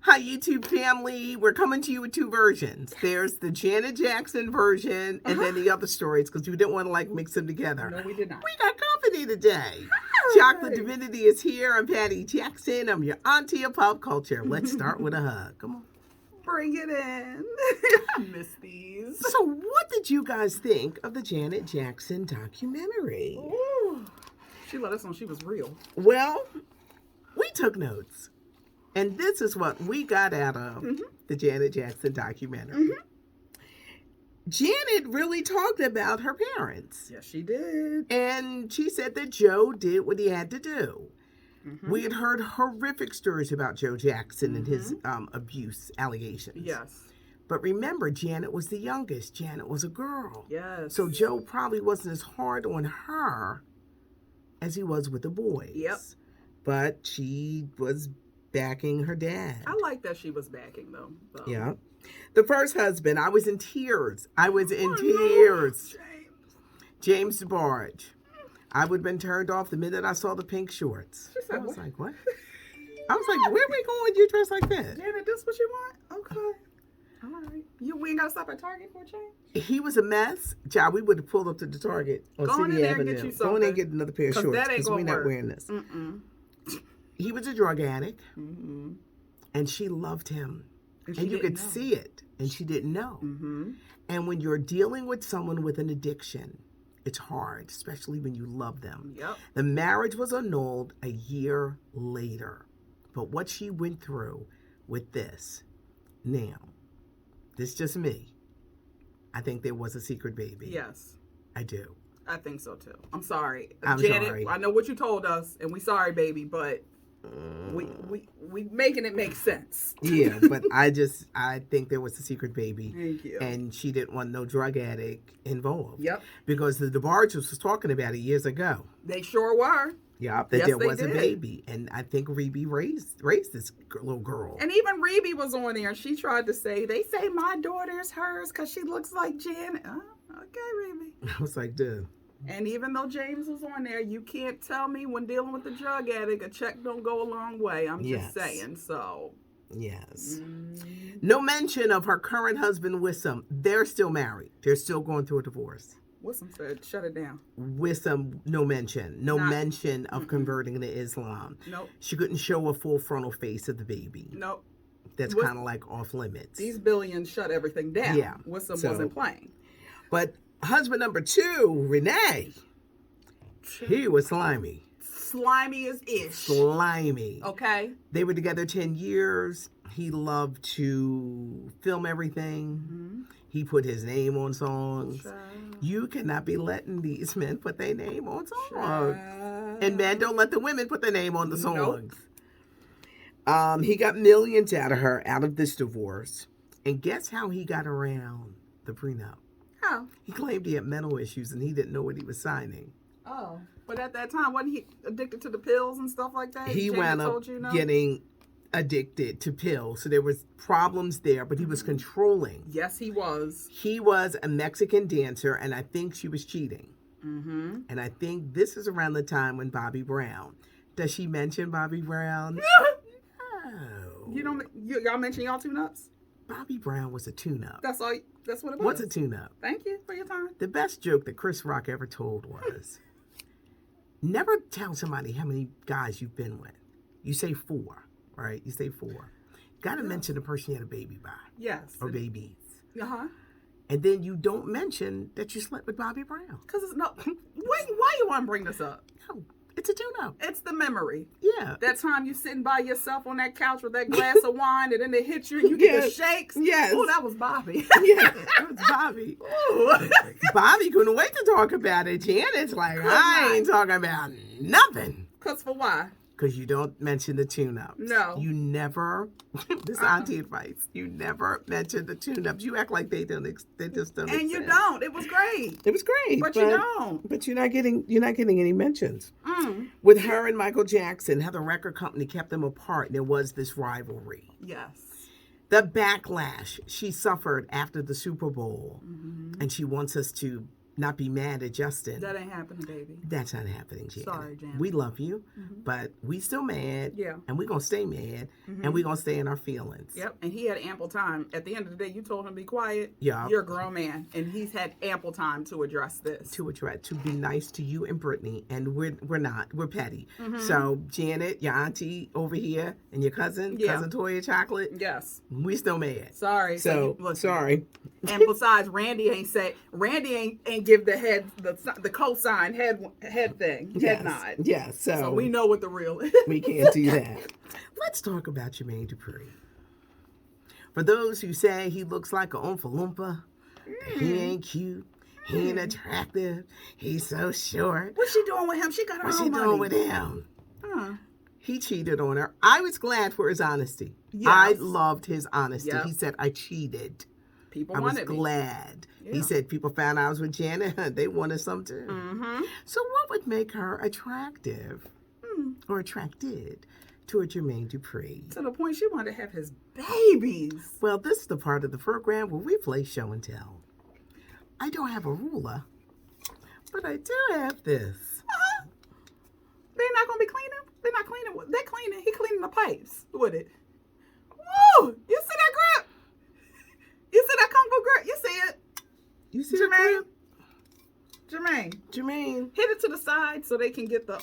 Hi, YouTube family. We're coming to you with two versions. There's the Janet Jackson version and then the other stories because we didn't want to mix them together. No, we did not. We got company today. Hi. Chocolate Divinity is here. I'm Patty Jackson. I'm your auntie of pop culture. Let's start with a hug. Come on. Bring it in. I miss these. So what did you guys think of the Janet Jackson documentary? Ooh. She let us know she was real. Well, we took notes. And this is what we got out of the Janet Jackson documentary. Janet really talked about her parents. Yes, she did. And she said that Joe did what he had to do. We had heard horrific stories about Joe Jackson and his abuse allegations. Yes. But remember, Janet was the youngest. Janet was a girl. Yes. So Joe probably wasn't as hard on her as he was with the boys. Yep. But she was backing her dad. I like that she was backing them. So. Yeah. The first husband, I was in tears. I was in tears. James DeBarge. I would have been turned off the minute I saw the pink shorts. Said, I was what? like, what? I was like, where are we going? You dressed like that? Janet, this what you want? Okay. All right. We ain't got to stop at Target for a change? He was a mess. Child, we would have pulled up to the Target on Go in City there and Avenue. get you Go in something. there and get another pair of 'Cause shorts that ain't because we're gonna not work. wearing this. He was a drug addict, and she loved him. And And you could know. see it, and she didn't know. And when you're dealing with someone with an addiction, it's hard, especially when you love them. Yep. The marriage was annulled a year later. But what she went through with this, now, this is just me. I think there was a secret baby. Yes. I do. I think so too. I'm sorry. I'm Janet, sorry. I know what you told us, and we sorry, baby, but we making it make sense. Yeah, but I think there was a secret baby. Thank you. And she didn't want no drug addict involved. Yep. Because the DeBarges was talking about it years ago. They sure were. Yeah, that Yes, there they was a did. baby. And I think Rebe raised this little girl. And even Rebe was on there, and she tried to say, they say my daughter's hers because she looks like Janet. Okay, Rebe. I was like, dude. And even though James was on there, you can't tell me when dealing with a drug addict, a check don't go a long way. I'm Yes. just saying, so. Yes. No mention of her current husband, Wissam. They're still married. They're still going through a divorce. Wissam said, shut it down. Wissam, no mention. No Not- mention of converting to Islam. Nope. She couldn't show a full frontal face of the baby. Nope. That's What- kind of like off limits. These billions shut everything down. Yeah, Wissam so- wasn't playing. But husband number 2, Renee, he was slimy. Slimy as ish. Slimy. Okay. They were together 10 years. He loved to film everything. He put his name on songs. Child. You cannot be letting these men put their name on songs. Child. And men don't let the women put their name on the Nope. songs. He got millions out of her, out of this divorce. And guess how he got around the prenup? How? He claimed he had mental issues and he didn't know what he was signing. Oh. But at that time, wasn't he addicted to the pills and stuff like that? He Janet wound up told you, no? getting addicted to pills. So there was problems there, but he was controlling. Yes, he was. He was a Mexican dancer, and I think she was cheating. Mm-hmm. And I think this is around the time when Bobby Brown. Does she mention Bobby Brown? No. Y'all mentioned y'all tune-ups? Bobby Brown was a tune-up. That's all. That's what it was. What's a tune-up? Thank you for your time. The best joke that Chris Rock ever told was, never tell somebody how many guys you've been with. You say 4, right? You say 4. Got to mention the person you had a baby by. Yes. Or babies. Uh-huh. And then you don't mention that you slept with Bobby Brown. Because it's no. Why you want to bring this up? No, it's a tune-up. It's the memory. Yeah. That time you sitting by yourself on that couch with that glass of wine, and then it hit you, and you get the Yes. shakes. Yes. Oh, that was Bobby. Yeah, it was Bobby. Ooh. Bobby couldn't wait to talk about it. Janet's like, I ain't talking about nothing. Cause for why? Because you don't mention the tune-ups. No. You never, this auntie advice, you never mention the tune-ups. You act like they just don't And you exist. don't. It was great. It was great. But you don't. But you're not getting any mentions. Mm. With her and Michael Jackson, how the record company kept them apart, there was this rivalry. Yes. The backlash she suffered after the Super Bowl, and she wants us to not be mad at Justin. That ain't happening, baby. That's not happening, Janet. Sorry, Janet. We love you, but we still mad. Yeah. And we're going to stay mad, and we're going to stay in our feelings. Yep, and he had ample time. At the end of the day, you told him to be quiet. Yeah. You're a grown man, and he's had ample time to address this. To be nice to you and Brittany, and we're not. We're petty. So, Janet, your auntie over here, and your cousin Toya Chocolate, Yes. we still mad. Sorry. So, sorry. And besides, Randy ain't give the head the cosign head thing, head nod. Yes. So we know what the real is. We can't do that. Let's talk about Jermaine Dupri. For those who say he looks like an Oompa Loompa, he ain't cute, he ain't attractive, he's so short. What's she doing with him? She got her What's own she money. doing with him? Huh. He cheated on her. I was glad for his honesty. Yes. I loved his honesty. Yep. He said, I cheated. People I was wanted me. glad. Yeah. He said people found out I was with Janet. They wanted some too. So what would make her attractive or attracted to a Jermaine Dupri? To the point she wanted to have his babies. Well, this is the part of the program where we play show and tell. I don't have a ruler, but I do have this. They're not gonna be cleaning. They're not cleaning. They're cleaning. He cleaning the pipes with it. Woo! You see that grip? You see that kung fu grip? You see it? You see Jermaine? that? Jermaine. Hit it to the side so they can get the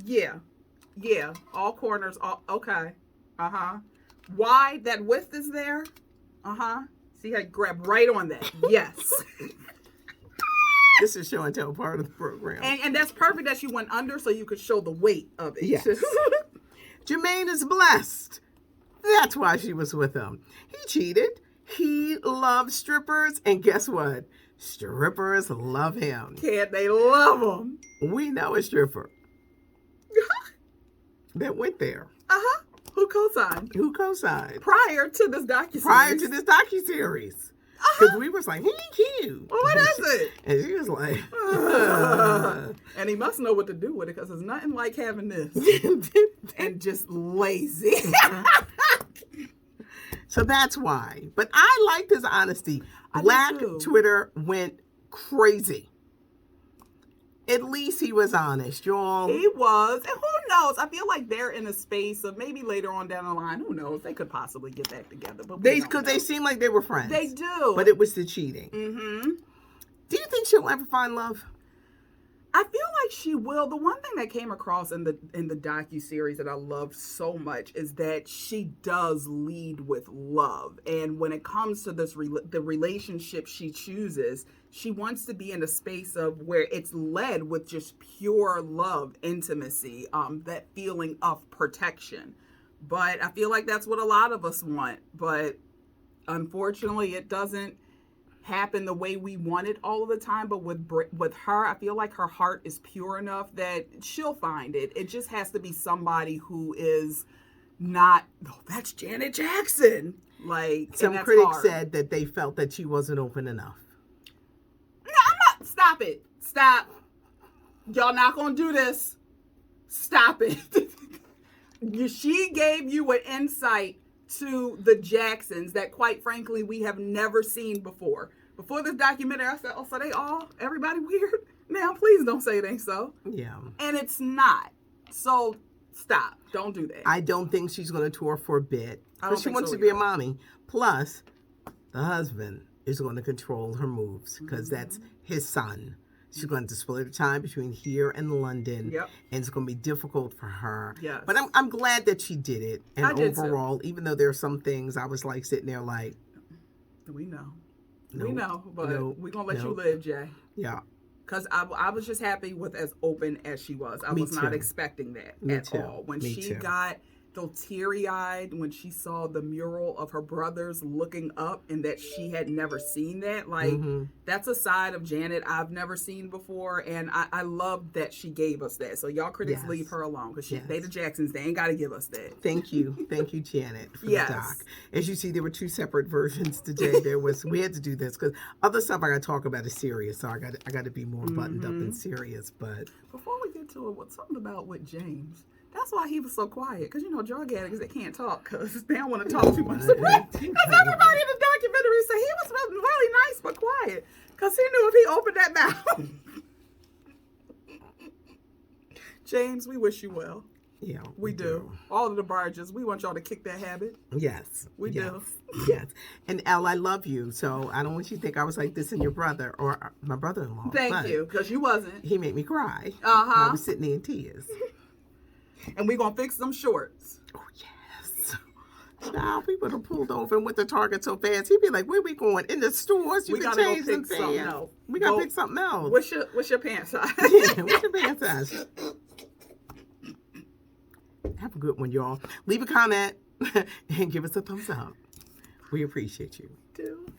yeah. All corners. Okay. Why that width is there? See how you grab right on that. Yes. This is show and tell part of the program. And that's perfect that you went under so you could show the weight of it. Yes. Jermaine is blessed. That's why she was with him. He cheated. He loves strippers. And guess what? Strippers love him. Can't they love him? We know a stripper that went there. Who co-signed? Who co-signed? Prior to this docuseries. Prior to this docuseries. Because we was like, he ain't cute. Well, what is it? And she was like, and he must know what to do with it because there's nothing like having this and just lazy. So that's why. But I liked his honesty. Black Twitter went crazy. At least he was honest, y'all. He was. And who knows? I feel like they're in a space of maybe later on down the line. Who knows? They could possibly get back together. But because they seem like they were friends. They do. But it was the cheating. Do you think she'll ever find love? I feel like she will. The one thing that came across in the docuseries that I loved so much is that she does lead with love. And when it comes to this the relationship she chooses, she wants to be in a space of where it's led with just pure love, intimacy, that feeling of protection. But I feel like that's what a lot of us want. But unfortunately, it doesn't happen the way we want it all of the time. But with her, I feel like her heart is pure enough that she'll find it. It just has to be somebody who is not, oh, that's Janet Jackson. Like, some critics said that they felt that she wasn't open enough. No, I'm not. Stop it. Stop. Y'all not gonna do this. Stop it. She gave you an insight to the Jacksons that, quite frankly, we have never seen before. Before this documentary, I said, oh, so everybody weird? Now, please don't say it ain't so. Yeah. And it's not. So, stop. Don't do that. I don't think she's going to tour for a bit. Because she wants to be either. a mommy. Plus, the husband is going to control her moves because that's his son. She's going to split her time between here and London. Yep. And it's going to be difficult for her. Yes. But I'm glad that she did it. And I did overall, even though there are some things I was like sitting there like, we know. Nope, we know. But nope, we're going to let you nope. live, Jay. Yeah. Because I was just happy with as open as she was. I was not expecting that at all. When she got so teary-eyed when she saw the mural of her brothers looking up and that she had never seen that. Like, that's a side of Janet I've never seen before. And I love that she gave us that. So y'all critics leave her alone because they the Jacksons. They ain't got to give us that. Thank you. Thank you, Janet, for the doc. As you see, there were two separate versions today. We had to do this because other stuff I got to talk about is serious. So I got to be more buttoned up and serious. But before we get to it, something about with James. That's why he was so quiet. Because, drug addicts, they can't talk because they don't want to talk too much. Because everybody in the documentary said he was really nice but quiet. Because he knew if he opened that mouth. James, we wish you well. Yeah, we do. All of the Barges, we want y'all to kick that habit. Yes. We do. Yes. And Elle, I love you. So I don't want you to think I was like this in your brother or my brother-in-law. Thank you, because you wasn't. He made me cry. Uh-huh. I was sitting there in tears. And we going to fix them shorts. Oh, yes. Child, we would have pulled over and went to Target so fast. He'd be like, where we going? In the stores? You can change them things. We got to pick something else. What's your pants size? Yeah, what's your pants size? Have a good one, y'all. Leave a comment and give us a thumbs up. We appreciate you. Do.